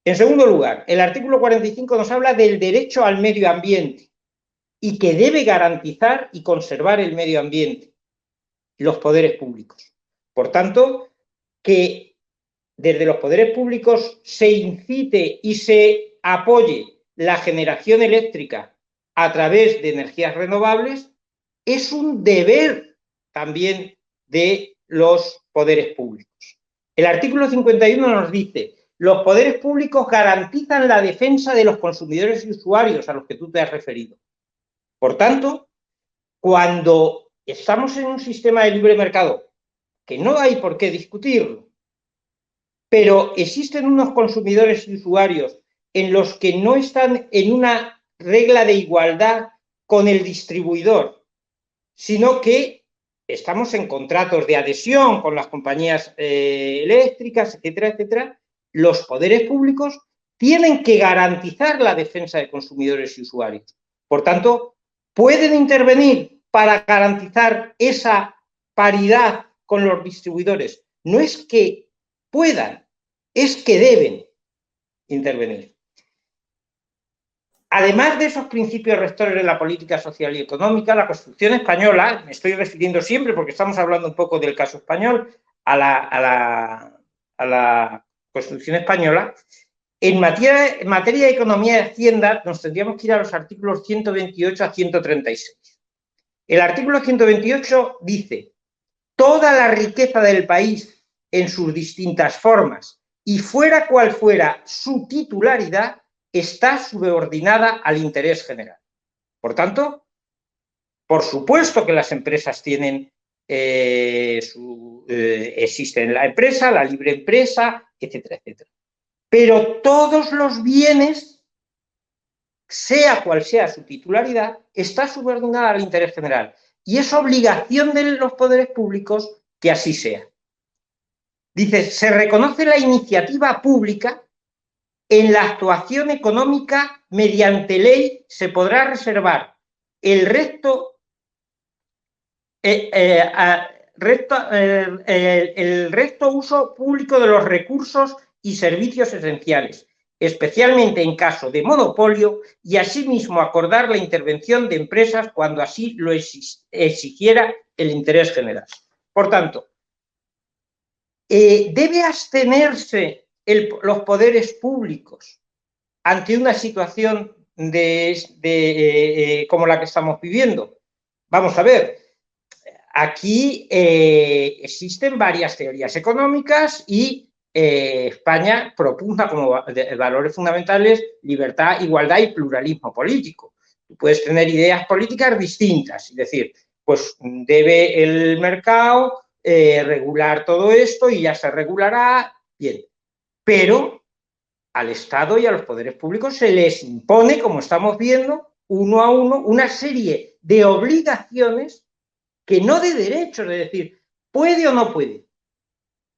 En segundo lugar, el artículo 45 nos habla del derecho al medio ambiente y que debe garantizar y conservar el medio ambiente los poderes públicos. Por tanto, que desde los poderes públicos se incite y se apoye la generación eléctrica a través de energías renovables es un deber también de los poderes públicos. El artículo 51 nos dice: los poderes públicos garantizan la defensa de los consumidores y usuarios a los que tú te has referido. Por tanto, cuando estamos en un sistema de libre mercado, que no hay por qué discutirlo, pero existen unos consumidores y usuarios en los que no están en una regla de igualdad con el distribuidor, sino que estamos en contratos de adhesión con las compañías eléctricas, etcétera, etcétera, los poderes públicos tienen que garantizar la defensa de consumidores y usuarios. Por tanto, pueden intervenir para garantizar esa paridad con los distribuidores. No es que puedan, es que deben intervenir. Además de esos principios rectores de la política social y económica, la Constitución española, me estoy refiriendo siempre, porque estamos hablando un poco del caso español, a la Constitución española, en materia de economía y hacienda nos tendríamos que ir a los artículos 128 a 136. El artículo 128 dice: toda la riqueza del país en sus distintas formas y fuera cual fuera su titularidad, está subordinada al interés general. Por tanto, por supuesto que las empresas tienen, existen la empresa, la libre empresa, etcétera, etcétera. Pero todos los bienes, sea cual sea su titularidad, está subordinada al interés general. Y es obligación de los poderes públicos que así sea. Dice: se reconoce la iniciativa pública. En la actuación económica, mediante ley, se podrá reservar el resto uso público de los recursos y servicios esenciales, especialmente en caso de monopolio, y asimismo acordar la intervención de empresas cuando así lo exigiera el interés general. Por tanto, debe abstenerse los poderes públicos ante una situación como la que estamos viviendo. Vamos a ver, aquí existen varias teorías económicas y España propugna como valores fundamentales libertad, igualdad y pluralismo político. Tú puedes tener ideas políticas distintas, es decir, pues debe el mercado regular todo esto y ya se regulará, bien, pero al Estado y a los poderes públicos se les impone, como estamos viendo, uno a uno, una serie de obligaciones que no de derechos, es decir, puede o no puede.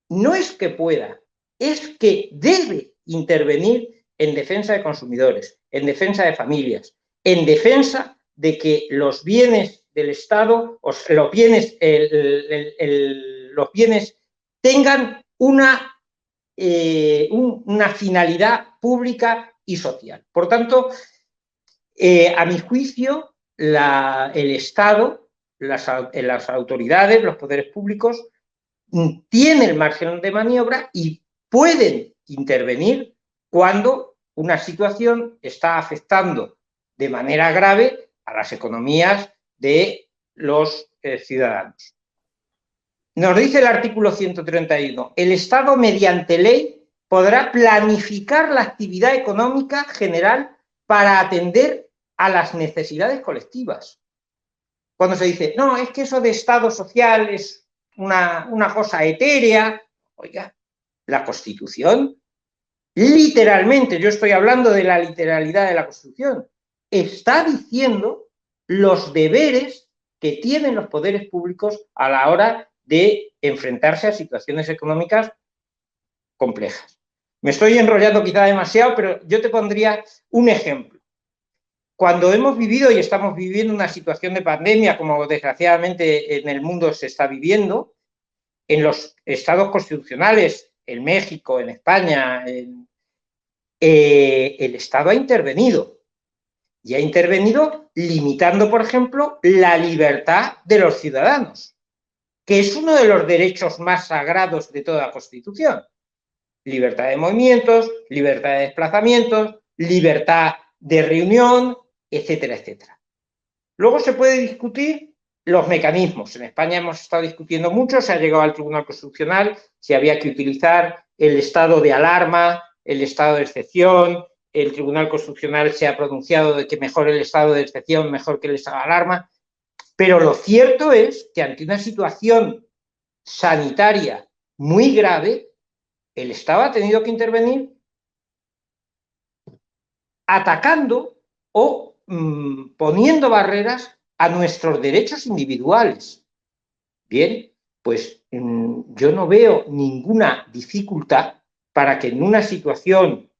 No es que pueda, es que debe intervenir en defensa de consumidores, en defensa de familias, en defensa de que los bienes del Estado, los bienes tengan una finalidad pública y social. Por tanto, a mi juicio, el Estado, las autoridades, los poderes públicos, tienen el margen de maniobra y pueden intervenir cuando una situación está afectando de manera grave a las economías de los ciudadanos. Nos dice el artículo 131, el Estado mediante ley podrá planificar la actividad económica general para atender a las necesidades colectivas. Cuando se dice, no, es que eso de Estado social es una cosa etérea, oiga, la Constitución, literalmente, yo estoy hablando de la literalidad de la Constitución, está diciendo los deberes que tienen los poderes públicos a la hora de enfrentarse a situaciones económicas complejas. Me estoy enrollando quizá demasiado, pero yo te pondría un ejemplo. Cuando hemos vivido y estamos viviendo una situación de pandemia, como desgraciadamente en el mundo se está viviendo, en los estados constitucionales, en México, en España, el Estado ha intervenido. Y ha intervenido limitando, por ejemplo, la libertad de los ciudadanos, que es uno de los derechos más sagrados de toda la Constitución. Libertad de movimientos, libertad de desplazamientos, libertad de reunión, etcétera, etcétera. Luego se puede discutir los mecanismos. En España hemos estado discutiendo mucho, se ha llegado al Tribunal Constitucional si había que utilizar el estado de alarma, el estado de excepción. El Tribunal Constitucional se ha pronunciado de que mejor el estado de excepción, mejor que el estado de alarma. Pero lo cierto es que ante una situación sanitaria muy grave, el Estado ha tenido que intervenir atacando o poniendo barreras a nuestros derechos individuales. Bien, pues yo no veo ninguna dificultad para que en una situación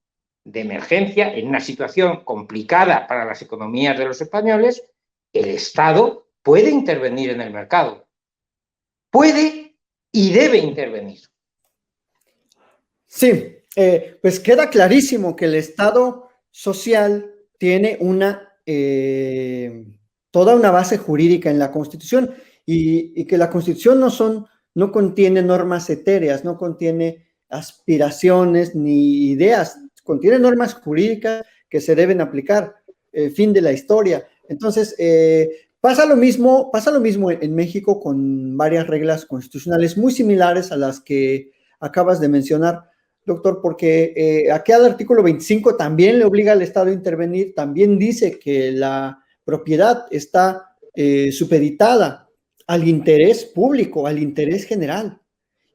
de emergencia, en una situación complicada para las economías de los españoles, el Estado puede intervenir en el mercado. Puede y debe intervenir. Sí, pues queda clarísimo que el Estado social tiene toda una base jurídica en la Constitución y que la Constitución no contiene normas etéreas, no contiene aspiraciones ni ideas, contiene normas jurídicas que se deben aplicar, fin de la historia. Entonces, pasa lo mismo en México con varias reglas constitucionales muy similares a las que acabas de mencionar, doctor, porque aquí al artículo 25 también le obliga al Estado a intervenir, también dice que la propiedad está supeditada al interés público, al interés general.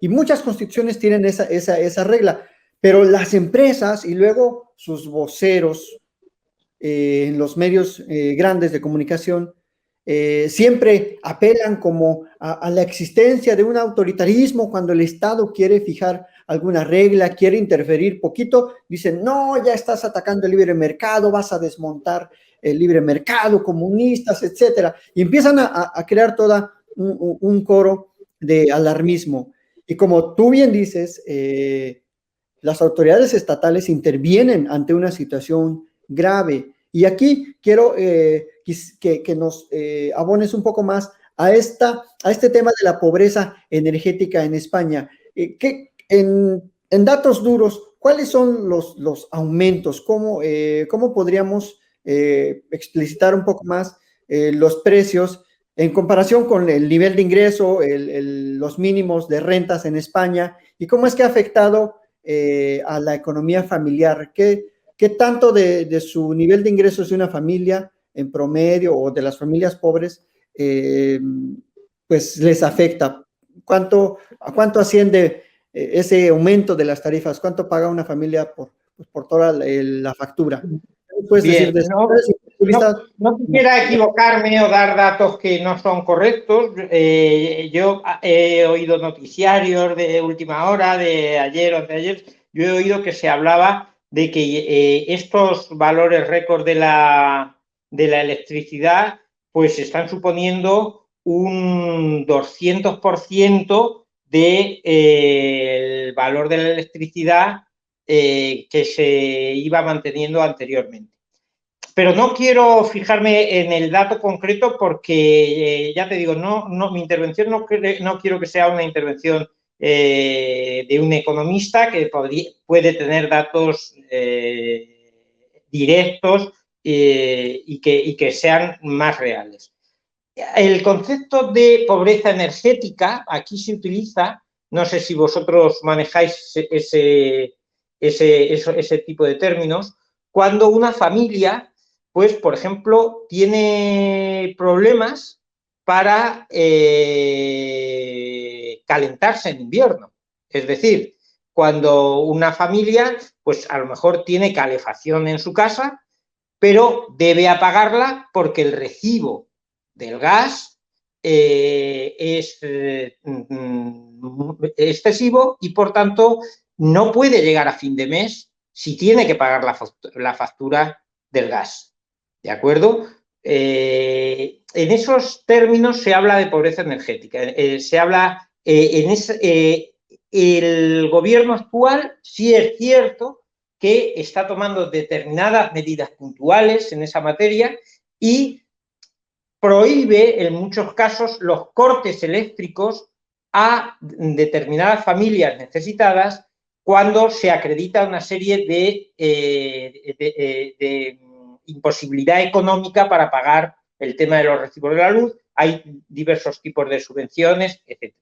Y muchas constituciones tienen esa regla, pero las empresas y luego sus voceros en los medios grandes de comunicación siempre apelan como a la existencia de un autoritarismo cuando el Estado quiere fijar alguna regla, quiere interferir poquito, dicen, no, ya estás atacando el libre mercado, vas a desmontar el libre mercado, comunistas, etcétera, y empiezan a crear toda un coro de alarmismo. Y como tú bien dices, las autoridades estatales intervienen ante una situación grave. Y aquí quiero que nos abones un poco más a este tema de la pobreza energética en España. En datos duros, ¿cuáles son los aumentos? ¿Cómo podríamos explicitar un poco más los precios en comparación con el nivel de ingreso, los mínimos de rentas en España? ¿Y cómo es que ha afectado a la economía familiar? ¿Qué tanto de su nivel de ingresos de una familia en promedio o de las familias pobres pues les afecta? ¿A cuánto asciende ese aumento de las tarifas? ¿Cuánto paga una familia por toda la factura? ¿Puedes Bien, decir no quisiera equivocarme o dar datos que no son correctos. Yo he oído noticiarios de última hora, de ayer o anteayer, yo he oído que se hablaba de que estos valores récord de la electricidad pues están suponiendo un 200% del valor de la electricidad que se iba manteniendo anteriormente. Pero no quiero fijarme en el dato concreto porque, ya te digo, mi intervención no quiero que sea una intervención de un economista que puede tener datos directos y que sean más reales. El concepto de pobreza energética aquí se utiliza, no sé si vosotros manejáis ese tipo de términos, cuando una familia, pues, por ejemplo, tiene problemas para calentarse en invierno. Es decir, cuando una familia, pues, a lo mejor tiene calefacción en su casa, pero debe apagarla porque el recibo del gas es excesivo y, por tanto, no puede llegar a fin de mes si tiene que pagar la factura del gas. ¿De acuerdo? En esos términos se habla de pobreza energética. Se habla el gobierno actual, sí es cierto que está tomando determinadas medidas puntuales en esa materia y prohíbe en muchos casos los cortes eléctricos a determinadas familias necesitadas cuando se acredita una serie de imposibilidad económica para pagar el tema de los recibos de la luz. Hay diversos tipos de subvenciones, etc.